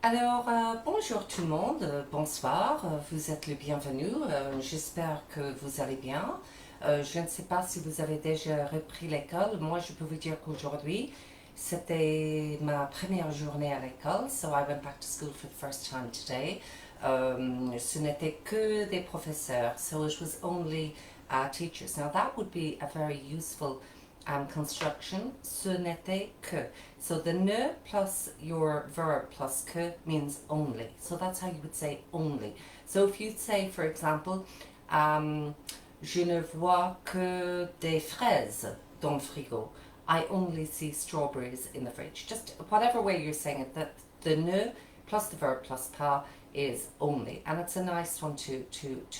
Alors, bonjour tout le monde, bonsoir, vous êtes le bienvenu, j'espère que vous allez bien. Je ne sais pas si vous avez déjà repris l'école. Moi, je peux vous dire qu'aujourd'hui, c'était ma première journée à l'école, so I went back to school for the first time today. Ce n'était que des professeurs, so it was only teachers. Now, that would be a very useful construction. Ce n'était que. So the ne plus your verb plus que means only. So that's how you would say only. So if you'd say, for example, je ne vois que des fraises dans le frigo. I only see strawberries in the fridge. Just whatever way you're saying it, that the ne plus the verb plus pas is only, and it's a nice one to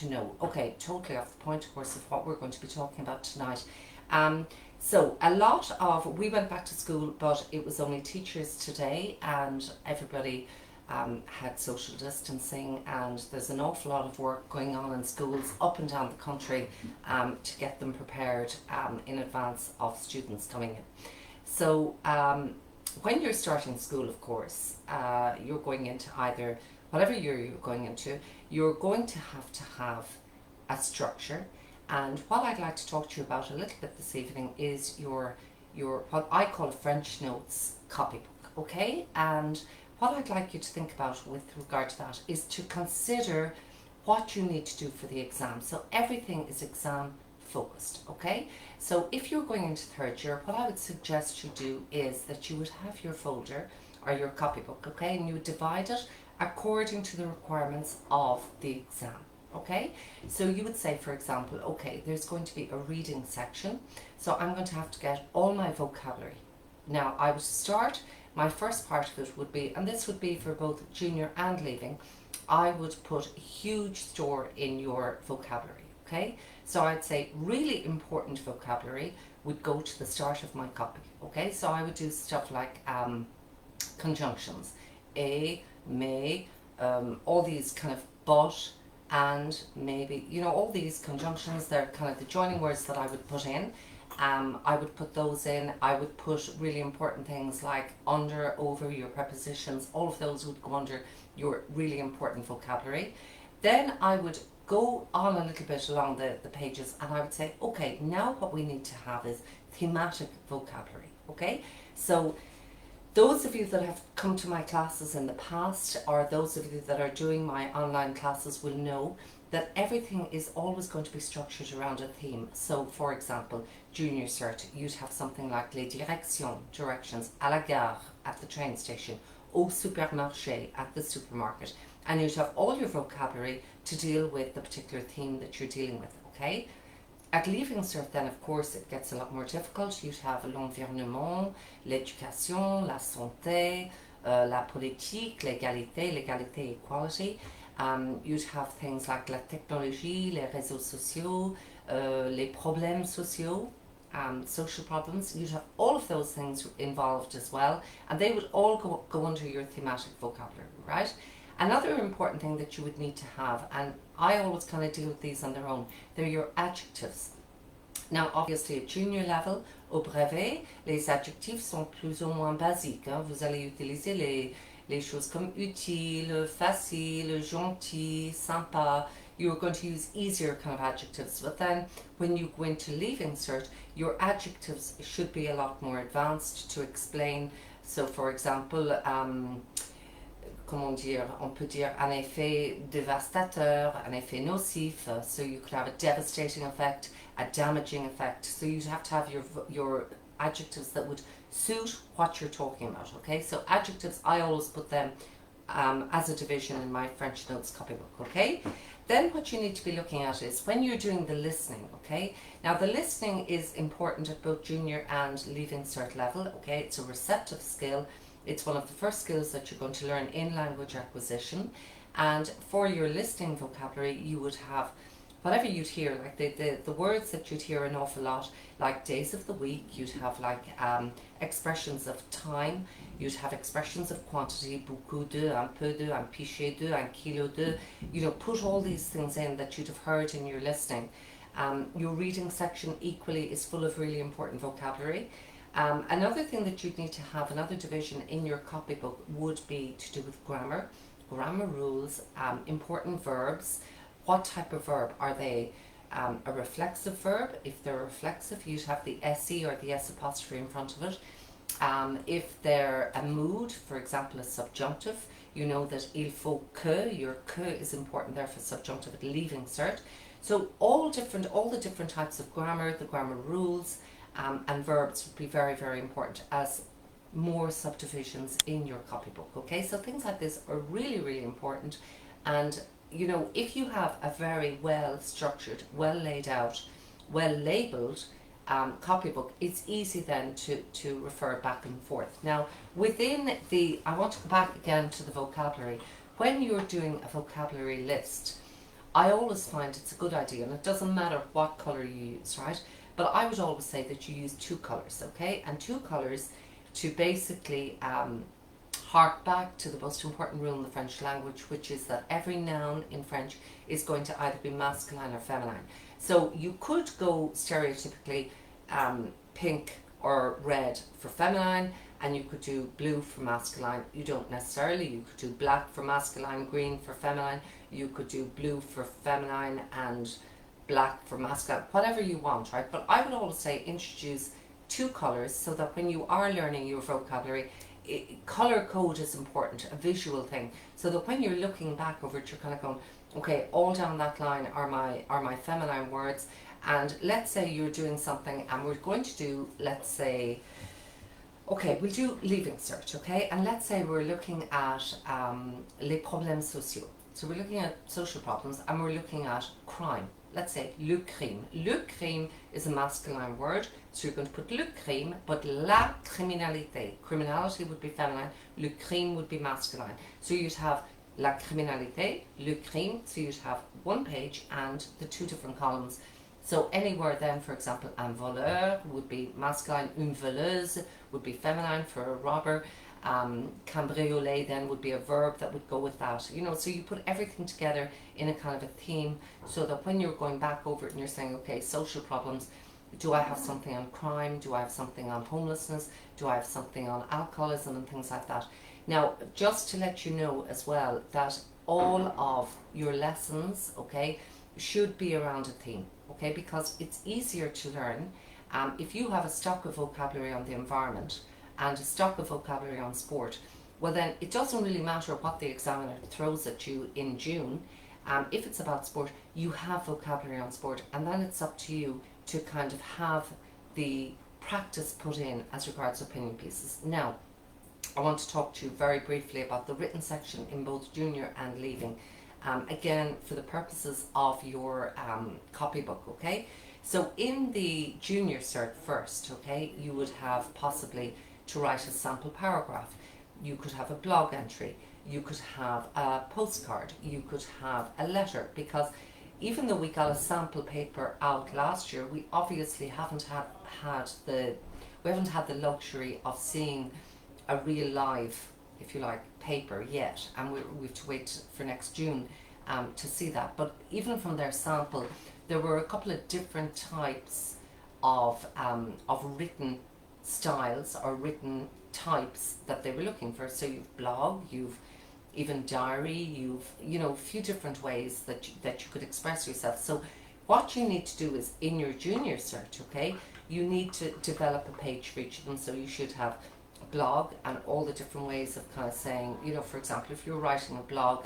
know. Okay, totally off the point, of course, of what we're going to be talking about tonight. So a lot of, we went back to school, but it was only teachers today, and everybody had social distancing, and there's an awful lot of work going on in schools up and down the country to get them prepared in advance of students coming in. So when you're starting school, of course, you're going into either, whatever year you're going into, you're going to have a structure. And what I'd like to talk to you about a little bit this evening is your what I call a French notes copybook, okay? And what I'd like you to think about with regard to that is to consider what you need to do for the exam. So everything is exam focused, okay? So if you're going into third year, what I would suggest you do is that you would have your folder or your copybook, okay? And you would divide it according to the requirements of the exam. Okay, so you would say, for example, okay, there's going to be a reading section, so I'm going to have to get all my vocabulary. Now, I would start, my first part of it would be, and this would be for both junior and leaving, I would put a huge store in your vocabulary, okay? So I'd say really important vocabulary would go to the start of my copy, okay? So I would do stuff like conjunctions, a, may, all these kind of but, and maybe, you know, all these conjunctions, they're kind of the joining words that I would put in. I would put those in. I would put really important things like under, over, your prepositions. All of those would go under your really important vocabulary. Then I would go on a little bit along the pages, and I would say, okay, now what we need to have is thematic vocabulary, okay? So those of you that have come to my classes in the past, or those of you that are doing my online classes, will know that everything is always going to be structured around a theme. So, for example, junior cert, you'd have something like les directions, directions, à la gare, at the train station, au supermarché, at the supermarket. And you'd have all your vocabulary to deal with the particular theme that you're dealing with, okay? At Leaving Cert, then, of course, it gets a lot more difficult. You'd have l'environnement, l'éducation, la santé, la politique, l'égalité, equality. You'd have things like la technologie, les réseaux sociaux, les problèmes sociaux, social problems. You'd have all of those things involved as well, and they would all go under your thematic vocabulary, right? Another important thing that you would need to have, and I always kind of deal with these on their own, they're your adjectives. Now, obviously, at junior level, au brevet, les adjectifs sont plus ou moins basiques. Hein. Vous allez utiliser les choses comme utile, facile, gentil, sympa. You're going to use easier kind of adjectives. But then, when you go into Leaving Cert, your adjectives should be a lot more advanced to explain. So, for example, comment dire, on peut dire un effet dévastateur, un effet nocif, so you could have a devastating effect, a damaging effect, so you'd have to have your adjectives that would suit what you're talking about, okay? So adjectives, I always put them as a division in my French notes copybook, okay? Then what you need to be looking at is when you're doing the listening, okay? Now the listening is important at both junior and Leaving Cert level, okay? It's a receptive skill. It's one of the first skills that you're going to learn in language acquisition. And for your listening vocabulary, you would have whatever you'd hear, like the words that you'd hear an awful lot, like days of the week. You'd have like expressions of time. You'd have expressions of quantity, beaucoup de, un peu de, un pichet de, un kilo de. You know, put all these things in that you'd have heard in your listening. Your reading section equally is full of really important vocabulary. Another thing that you'd need to have, another division in your copybook, would be to do with grammar, grammar rules, important verbs. What type of verb are they? A reflexive verb. If they're reflexive, you'd have the se or the s apostrophe in front of it. If they're a mood, for example, a subjunctive, you know that il faut que, your que is important there for subjunctive at leaving cert. So all the different types of grammar, the grammar rules, and verbs would be very, very important as more subdivisions in your copybook. Okay, so things like this are really, really important. And you know, if you have a very well structured, well laid out, well labeled copybook, it's easy then to refer back and forth. Now, within the, I want to go back again to the vocabulary. When you're doing a vocabulary list, I always find it's a good idea, and it doesn't matter what colour you use, right? But I would always say that you use two colours, okay? And two colours to basically hark back to the most important rule in the French language, which is that every noun in French is going to either be masculine or feminine. So you could go stereotypically pink or red for feminine, and you could do blue for masculine. You don't necessarily. You could do black for masculine, green for feminine. You could do blue for feminine and black for masculine, whatever you want, right? But I would always say introduce two colours so that when you are learning your vocabulary, colour code is important, a visual thing, so that when you're looking back over it, you're kind of going, okay, all down that line are my feminine words. And let's say you're doing something and we're going to do, let's say, okay, we'll do leaving cert, okay? And let's say we're looking at les problèmes sociaux. So we're looking at social problems and we're looking at crime. Let's say le crime. Le crime is a masculine word, so you're going to put le crime, but la criminalité. Criminality would be feminine, le crime would be masculine. So you'd have la criminalité, le crime, so you'd have one page and the two different columns. So any word then, for example, un voleur would be masculine, une voleuse would be feminine for a robber. Cambrioler then would be a verb that would go with that. You know, so you put everything together in a kind of a theme, so that when you're going back over it and you're saying, okay, social problems, do I have something on crime? Do I have something on homelessness? Do I have something on alcoholism and things like that? Now, just to let you know as well that all of your lessons, okay, should be around a theme, okay, because it's easier to learn if you have a stock of vocabulary on the environment and a stock of vocabulary on sport. Well, then it doesn't really matter what the examiner throws at you in June. If it's about sport, you have vocabulary on sport, and then it's up to you to kind of have the practice put in as regards opinion pieces. Now, I want to talk to you very briefly about the written section in both junior and leaving. Again, for the purposes of your copybook, okay? So in the junior cert first, okay, you would have possibly to write a sample paragraph. You could have a blog entry. You could have a postcard. You could have a letter, because even though we got a sample paper out last year, we obviously haven't had the luxury of seeing a real live, if you like, paper yet, and we have to wait for next June to see that. But even from their sample, there were a couple of different types of written styles or written types that they were looking for. So you've blog, you've even diary, you've, you know, a few different ways that you could express yourself. So what you need to do is in your junior cert, okay, you need to develop a page for each of them. So you should have a blog and all the different ways of kind of saying, you know, for example, if you're writing a blog,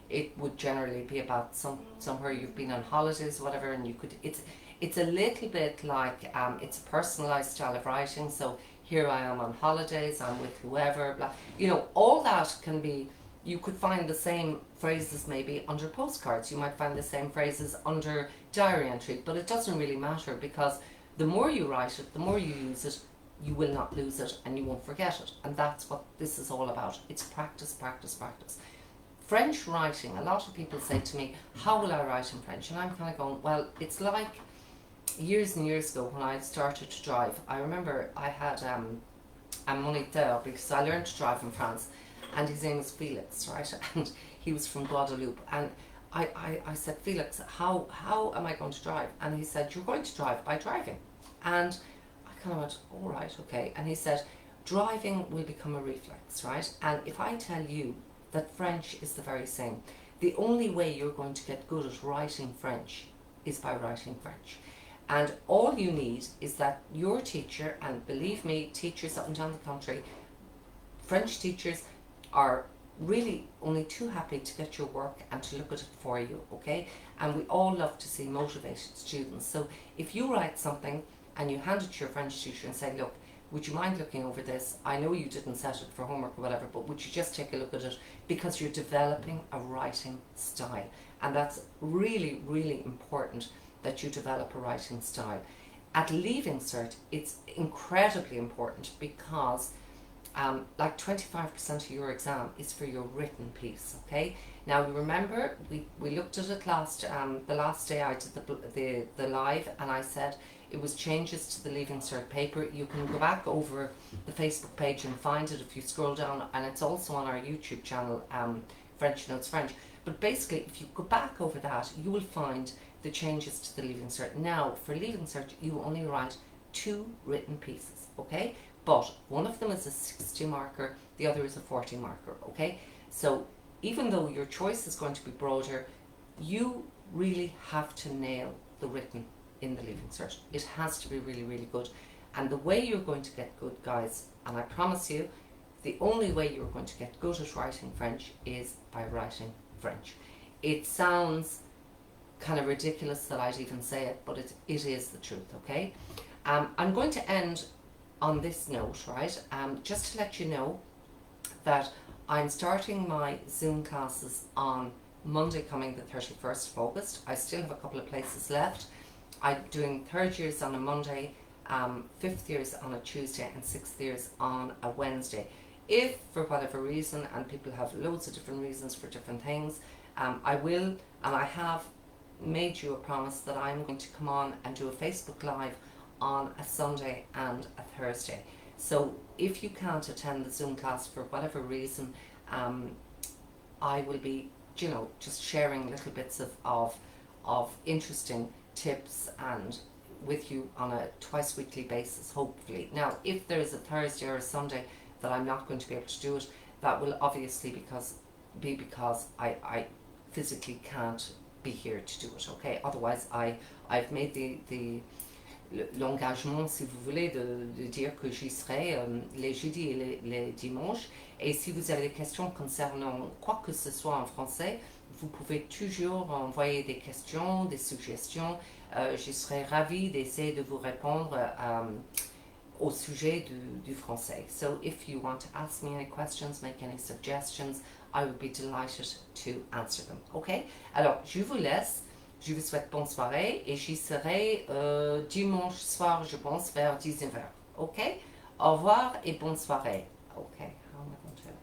it would generally be about somewhere you've been on holidays, whatever, and you could, it's a little bit like, it's a personalised style of writing. So here I am on holidays, I'm with whoever, blah, you know, all that can be, you could find the same phrases maybe under postcards, you might find the same phrases under diary entry, but it doesn't really matter, because the more you write it, the more you use it, you will not lose it and you won't forget it. And that's what this is all about. It's practice, practice, practice. French writing, a lot of people say to me, how will I write in French? And I'm kind of going, well, it's like years and years ago when I started to drive. I remember I had a moniteur, because I learned to drive in France, and his name was Felix, right? And he was from Guadeloupe. And I said, Felix, how am I going to drive? And he said, you're going to drive by driving. And I kind of went, all right, okay. And he said, driving will become a reflex, right? And if I tell you that French is the very same, the only way you're going to get good at writing French is by writing French. And all you need is that your teacher, and believe me, teachers up and down the country, French teachers are really only too happy to get your work and to look at it for you, okay? And we all love to see motivated students. So if you write something and you hand it to your French teacher and say, look, would you mind looking over this? I know you didn't set it for homework or whatever, but would you just take a look at it? Because you're developing a writing style. And that's really, really important that you develop a writing style. At Leaving Cert, it's incredibly important because like 25% of your exam is for your written piece, okay? Now you remember we looked at it the last day I did the live, and I said it was changes to the Leaving Cert paper. You can go back over the Facebook page and find it if you scroll down, and it's also on our YouTube channel, French Notes French. But basically, if you go back over that, you will find the changes to the Leaving Cert. Now, for Leaving Cert, you only write 2 written pieces, okay? But one of them is a 60 marker, the other is a 40 marker, okay? So even though your choice is going to be broader, you really have to nail the written in the Leaving Cert. It has to be really, really good. And the way you're going to get good, guys, and I promise you, the only way you're going to get good at writing French is by writing French. It sounds kind of ridiculous that I'd even say it, but it is the truth, okay? I'm going to end on this note, right? Just to let you know that I'm starting my Zoom classes on Monday coming the 31st of August. I still have a couple of places left. I'm doing 3rd years on a Monday, 5th years on a Tuesday, and 6th years on a Wednesday. If for whatever reason, and people have loads of different reasons for different things, I will, and I have made you a promise that I'm going to come on and do a Facebook Live on a Sunday and a Thursday. So if you can't attend the Zoom class for whatever reason, I will be, you know, just sharing little bits of interesting tips and with you on a twice weekly basis, hopefully. Now, if there is a Thursday or a Sunday that I'm not going to be able to do it, that will obviously be because I physically can't be here to do it, okay? Otherwise, I've made l'engagement, si vous voulez, de dire que j'y serai les jeudis et les dimanches. Et si vous avez des questions concernant quoi que ce soit en français, vous pouvez toujours envoyer des questions, des suggestions. Je serai ravie d'essayer de vous répondre au sujet du français. So if you want to ask me any questions, make any suggestions, I would be delighted to answer them. Okay? Alors, je vous laisse. Je vous souhaite bonne soirée et j'y serai dimanche soir, je pense, vers 19h. Ok? Au revoir et bonne soirée. Ok, how am I going to...